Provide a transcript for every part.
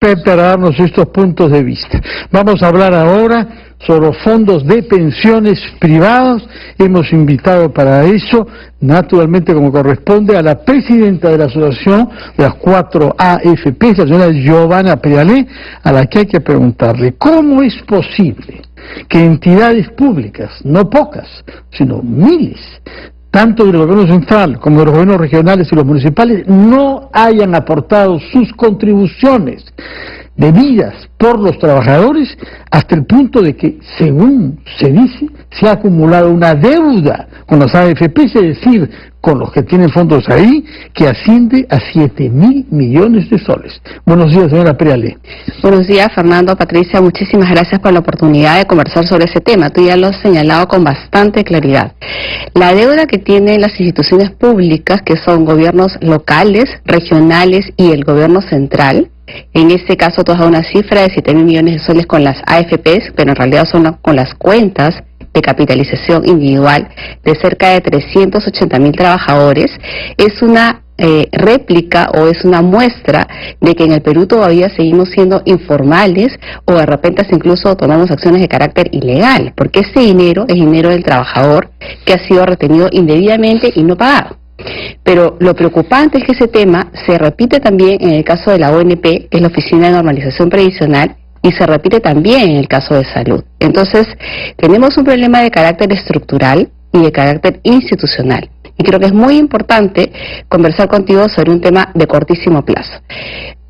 para darnos estos puntos de vista. Vamos a hablar ahora sobre los fondos de pensiones privados. Hemos invitado para eso, naturalmente como corresponde, a la presidenta de la asociación de las 4 AFP, la señora Giovanna Prialé, a la que hay que preguntarle, ¿cómo es posible que entidades públicas, no pocas, sino miles, tanto del gobierno central como de los gobiernos regionales y los municipales, no hayan aportado sus contribuciones debidas por los trabajadores hasta el punto de que, según se dice, se ha acumulado una deuda con las AFP, es decir, con los que tienen fondos ahí, que asciende a 7.000 millones de soles. Buenos días, señora Prialé. Buenos días, Fernando, Patricia, muchísimas gracias por la oportunidad de conversar sobre ese tema. Tú ya lo has señalado con bastante claridad. La deuda que tienen las instituciones públicas, que son gobiernos locales, regionales y el gobierno central, en este caso tú has dado una cifra de 7.000 millones de soles con las AFPs, pero en realidad son con las cuentas de capitalización individual de cerca de 380.000 trabajadores, es una réplica o es una muestra de que en el Perú todavía seguimos siendo informales o de repente incluso tomamos acciones de carácter ilegal, porque ese dinero es dinero del trabajador que ha sido retenido indebidamente y no pagado. Pero lo preocupante es que ese tema se repite también en el caso de la ONP, que es la Oficina de Normalización Previsional, y se repite también en el caso de salud. Entonces, tenemos un problema de carácter estructural y de carácter institucional. Y creo que es muy importante conversar contigo sobre un tema de cortísimo plazo.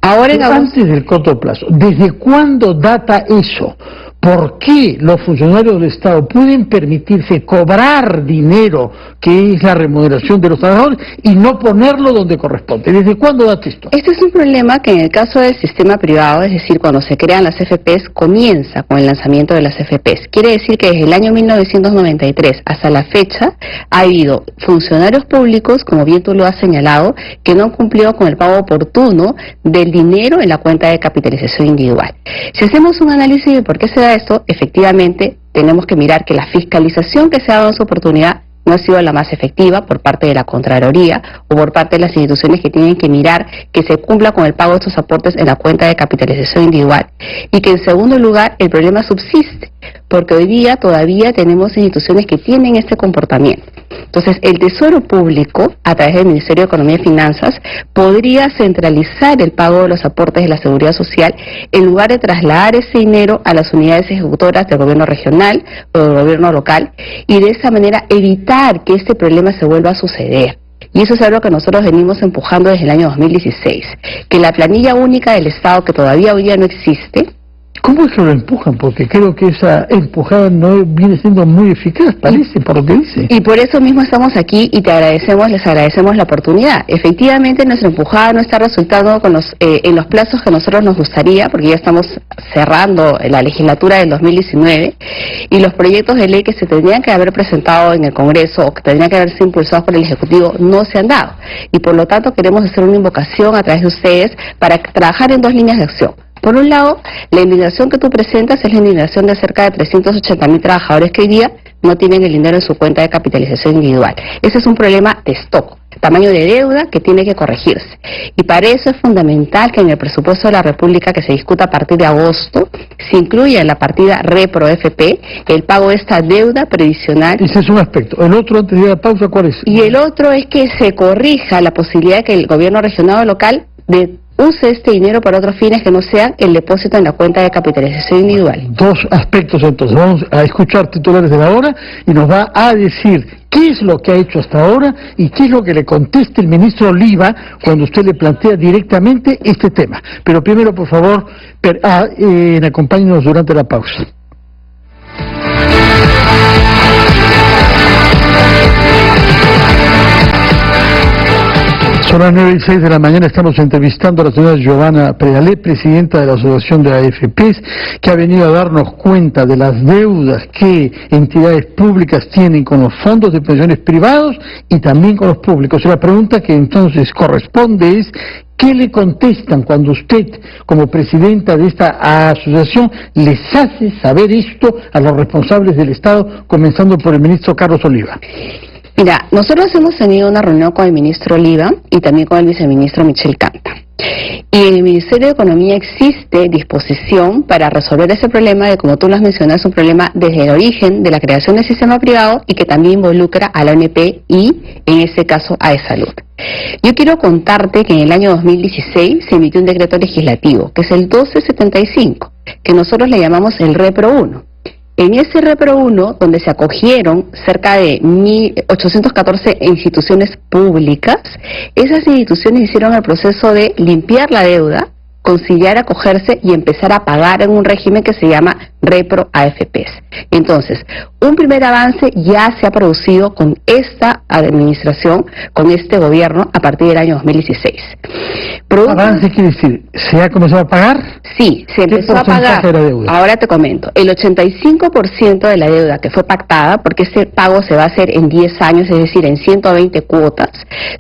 Ahora, antes del corto plazo, ¿desde cuándo data eso? ¿Por qué los funcionarios del Estado pueden permitirse cobrar dinero, que es la remuneración de los trabajadores, y no ponerlo donde corresponde? ¿Desde cuándo data esto? Este es un problema que en el caso del sistema privado, es decir, cuando se crean las FPs, comienza con el lanzamiento de las FPs. Quiere decir que desde el año 1993 hasta la fecha ha habido funcionarios públicos, como bien tú lo has señalado, que no han cumplido con el pago oportuno del dinero en la cuenta de capitalización individual. Si hacemos un análisis de por qué se da esto, efectivamente tenemos que mirar que la fiscalización que se ha dado en su oportunidad no ha sido la más efectiva por parte de la Contraloría o por parte de las instituciones que tienen que mirar que se cumpla con el pago de estos aportes en la cuenta de capitalización individual. Y que en segundo lugar el problema subsiste, porque hoy día todavía tenemos instituciones que tienen este comportamiento. Entonces, el Tesoro Público, a través del Ministerio de Economía y Finanzas, podría centralizar el pago de los aportes de la Seguridad Social en lugar de trasladar ese dinero a las unidades ejecutoras del gobierno regional o del gobierno local y de esa manera evitar que este problema se vuelva a suceder. Y eso es algo que nosotros venimos empujando desde el año 2016, que la planilla única del Estado, que todavía hoy día no existe. ¿Cómo es que lo empujan? Porque creo que esa empujada no viene siendo muy eficaz, parece, por lo que dice. Y por eso mismo estamos aquí y les agradecemos la oportunidad. Efectivamente, nuestra empujada no está resultando con en los plazos que nosotros nos gustaría, porque ya estamos cerrando la legislatura del 2019, y los proyectos de ley que se tendrían que haber presentado en el Congreso o que tendrían que haberse impulsados por el Ejecutivo no se han dado. Y por lo tanto queremos hacer una invocación a través de ustedes para trabajar en dos líneas de acción. Por un lado, la indignación que tú presentas es la indignación de cerca de 380.000 trabajadores que hoy día no tienen el dinero en su cuenta de capitalización individual. Ese es un problema de stock, tamaño de deuda que tiene que corregirse. Y para eso es fundamental que en el presupuesto de la República, que se discuta a partir de agosto, se incluya en la partida Repro-FP el pago de esta deuda previsional. Ese es un aspecto. El otro, antes de la pausa, ¿cuál es? Y el otro es que se corrija la posibilidad de que el gobierno regional o local use este dinero para otros fines que no sean el depósito en la cuenta de capitalización individual. Dos aspectos entonces. Vamos a escuchar titulares de la hora y nos va a decir qué es lo que ha hecho hasta ahora y qué es lo que le contesta el ministro Oliva cuando usted le plantea directamente este tema. Pero primero, por favor, acompáñenos durante la pausa. Son las 9:06 de la mañana, estamos entrevistando a la señora Giovanna Prialé, presidenta de la Asociación de AFPs, que ha venido a darnos cuenta de las deudas que entidades públicas tienen con los fondos de pensiones privados y también con los públicos. La pregunta que entonces corresponde es, ¿qué le contestan cuando usted, como presidenta de esta asociación, les hace saber esto a los responsables del Estado, comenzando por el ministro Carlos Oliva? Mira, nosotros hemos tenido una reunión con el ministro Oliva y también con el viceministro Michel Canta. Y en el Ministerio de Economía existe disposición para resolver ese problema de, como tú lo has mencionado, es un problema desde el origen de la creación del sistema privado y que también involucra a la ONP y, en este caso, a Salud. Yo quiero contarte que en el año 2016 se emitió un decreto legislativo, que es el 1275, que nosotros le llamamos el Repro 1. En ese Repro 1, donde se acogieron cerca de 1.814 instituciones públicas, esas instituciones hicieron el proceso de limpiar la deuda, conciliar, acogerse y empezar a pagar en un régimen que se llama Repro AFPs. Entonces, un primer avance ya se ha producido con esta administración, con este gobierno, a partir del año 2016. ¿Avance quiere decir, se ha comenzado a pagar? Sí, se empezó a pagar. Ahora te comento, el 85% de la deuda que fue pactada, porque este pago se va a hacer en 10 años, es decir, en 120 cuotas,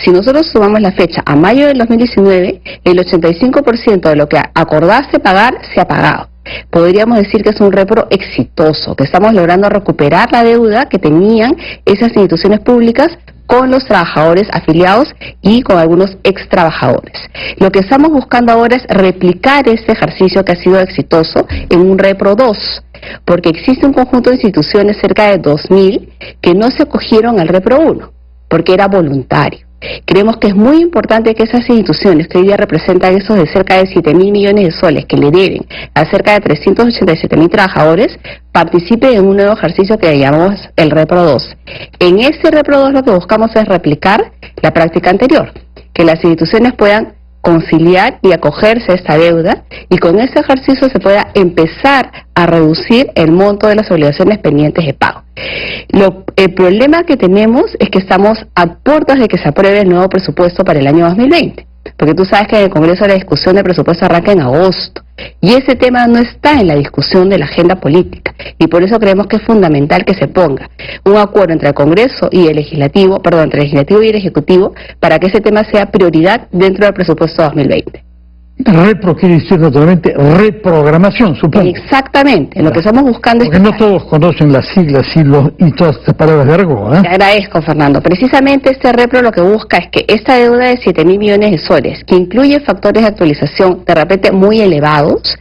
si nosotros sumamos la fecha a mayo del 2019, el 85% de lo que acordaste pagar se ha pagado. Podríamos decir que es un repro exitoso, que estamos logrando recuperar la deuda que tenían esas instituciones públicas con los trabajadores afiliados y con algunos ex trabajadores. Lo que estamos buscando ahora es replicar este ejercicio que ha sido exitoso en un Repro 2, porque existe un conjunto de instituciones, cerca de 2.000, que no se acogieron al Repro 1, porque era voluntario. Creemos que es muy importante que esas instituciones, que hoy día representan esos de cerca de 7.000 millones de soles que le deben a cerca de 387.000 trabajadores, participen en un nuevo ejercicio que llamamos el Repro 2. En este Repro 2 lo que buscamos es replicar la práctica anterior, que las instituciones puedan conciliar y acogerse a esta deuda y con este ejercicio se pueda empezar a reducir el monto de las obligaciones pendientes de pago. El problema que tenemos es que estamos a puertas de que se apruebe el nuevo presupuesto para el año 2020, porque tú sabes que en el Congreso la discusión del presupuesto arranca en agosto y ese tema no está en la discusión de la agenda política y por eso creemos que es fundamental que se ponga un acuerdo entre el Congreso y el Legislativo, entre el Legislativo y el Ejecutivo para que ese tema sea prioridad dentro del presupuesto 2020. Repro quiere decir naturalmente reprogramación, supongo. Exactamente, lo que estamos buscando es... Porque no todos conocen las siglas y todas estas palabras de argot, ¿eh? Te agradezco, Fernando. Precisamente este repro lo que busca es que esta deuda de 7.000 millones de soles, que incluye factores de actualización de repente muy elevados,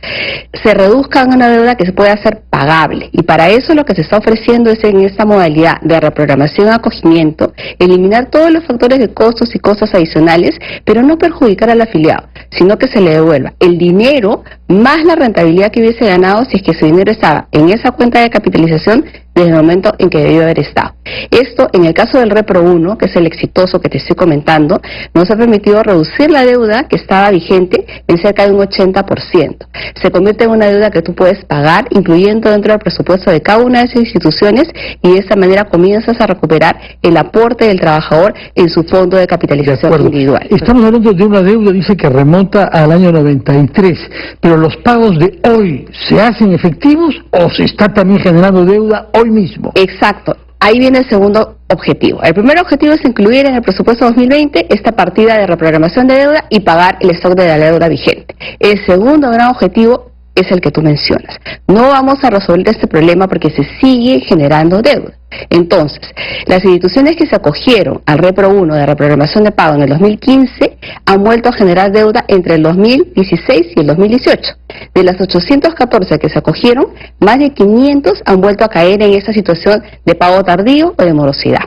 se reduzca en una deuda que se pueda hacer pagable. Y para eso lo que se está ofreciendo es en esta modalidad de reprogramación y acogimiento, eliminar todos los factores de costos y costos adicionales, pero no perjudicar al afiliado, sino que se le devuelva el dinero más la rentabilidad que hubiese ganado si es que su dinero estaba en esa cuenta de capitalización desde el momento en que debió haber estado. Esto, en el caso del Repro 1, que es el exitoso que te estoy comentando, nos ha permitido reducir la deuda que estaba vigente en cerca de un 80%. Se convierte en una deuda que tú puedes pagar, incluyendo dentro del presupuesto de cada una de esas instituciones, y de esta manera comienzas a recuperar el aporte del trabajador en su fondo de capitalización individual. Estamos hablando de una deuda, dice, que remonta al año 93, pero ¿los pagos de hoy se hacen efectivos o se está también generando deuda hoy mismo? Exacto. Ahí viene el segundo objetivo. El primer objetivo es incluir en el presupuesto 2020 esta partida de reprogramación de deuda y pagar el stock de la deuda vigente. El segundo gran objetivo es el que tú mencionas. No vamos a resolver este problema porque se sigue generando deuda. Entonces, las instituciones que se acogieron al Repro 1 de reprogramación de pago en el 2015 han vuelto a generar deuda entre el 2016 y el 2018. De las 814 que se acogieron, más de 500 han vuelto a caer en esa situación de pago tardío o de morosidad.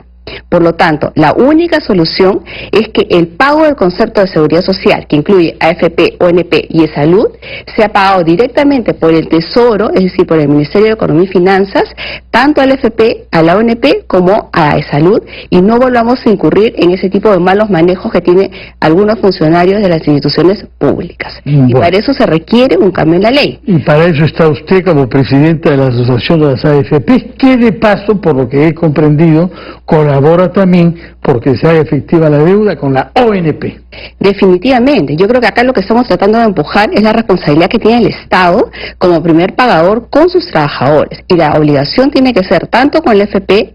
Por lo tanto, la única solución es que el pago del concepto de seguridad social, que incluye AFP, ONP y Salud, sea pagado directamente por el Tesoro, es decir, por el Ministerio de Economía y Finanzas, tanto al AFP, a la ONP como a Salud, y no volvamos a incurrir en ese tipo de malos manejos que tienen algunos funcionarios de las instituciones públicas. Bueno. Y para eso se requiere un cambio en la ley. Y para eso está usted como presidenta de la Asociación de las AFP, que de paso, por lo que he comprendido, colabora también porque se haga efectiva la deuda con la ONP. Definitivamente, yo creo que acá lo que estamos tratando de empujar es la responsabilidad que tiene el Estado como primer pagador con sus trabajadores, y la obligación tiene que ser tanto con el FP,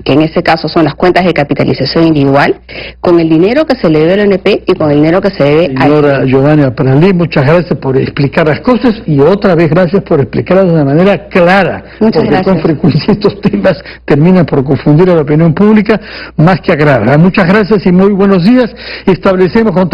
que en ese caso son las cuentas de capitalización individual, con el dinero que se le debe al ONP y con el dinero que se debe al... Señora Giovanna Pralí, muchas gracias por explicar las cosas y otra vez gracias por explicarlas de una manera clara. Muchas porque gracias. Con frecuencia estos temas terminan por confundir a la opinión pública más que aclarar. Muchas gracias y muy buenos días. Establecemos contacto